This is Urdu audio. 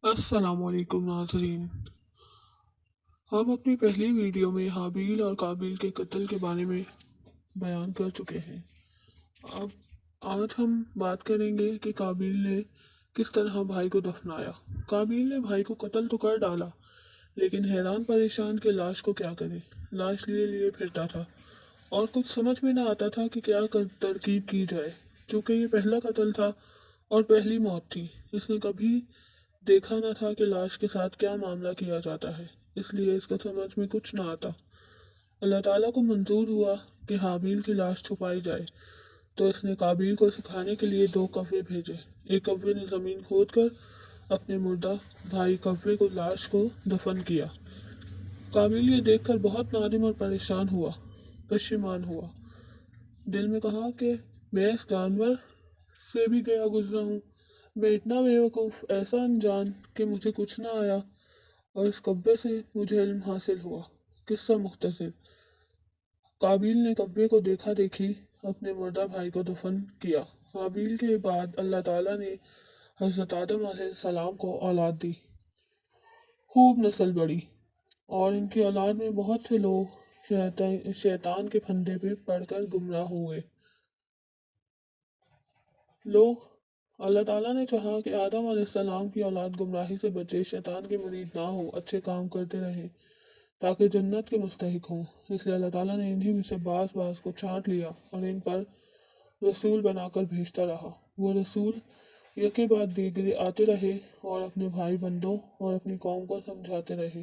السلام علیکم ناظرین، ہم اپنی پہلی ویڈیو میں حابیل اور قابیل کے قتل کے بارے میں بیان کر چکے ہیں۔ اب آج ہم بات کریں گے کہ قابیل نے کس طرح بھائی کو دفنایا۔ قابیل نے بھائی کو قتل تو کر ڈالا، لیکن حیران پریشان کہ لاش کو کیا کرے۔ لاش لیے لیے پھرتا تھا اور کچھ سمجھ میں نہ آتا تھا کہ کیا ترکیب کی جائے۔ چونکہ یہ پہلا قتل تھا اور پہلی موت تھی، اس نے کبھی دیکھا نہ تھا کہ لاش کے ساتھ کیا معاملہ کیا جاتا ہے، اس لیے اس کو سمجھ میں کچھ نہ آتا۔ اللہ تعالیٰ کو منظور ہوا کہ حابیل کی لاش چھپائی جائے، تو اس نے قابیل کو سکھانے کے لیے 2 کوے بھیجے۔ ایک کوے نے زمین کھود کر اپنے مردہ بھائی کوے کو لاش کو دفن کیا۔ قابیل یہ دیکھ کر بہت نادم اور پشیمان ہوا۔ دل میں کہا کہ میں اس جانور سے بھی گیا گزرا ہوں، میں اتنا بے وقوف، ایسا انجان کہ مجھے کچھ نہ آیا اور اس کوے سے مجھے علم حاصل ہوا۔ قصہ مختصر: قابیل نے کوے کو دیکھا دیکھی اپنے مردہ بھائی کو دفن کیا۔ حابیل کے بعد اللہ تعالیٰ نے حضرت آدم علیہ السلام کو اولاد دی، خوب نسل بڑھی، اور ان کی اولاد میں بہت سے لوگ شیطان کے پھندے پہ پڑ کر گمراہ ہوئے۔ اللہ تعالیٰ نے چاہا کہ آدم علیہ السلام کی اولاد گمراہی سے بچے، شیطان کے مرید نہ ہو، اچھے کام کرتے رہیں تاکہ جنت کے مستحق ہوں۔ اس لیے اللہ تعالیٰ نے انہی میں سے بعض کو چھانٹ لیا اور ان پر رسول بنا کر بھیجتا رہا۔ وہ رسول یکے بعد دیگرے آتے رہے اور اپنے بھائی بندوں اور اپنی قوم کو سمجھاتے رہے۔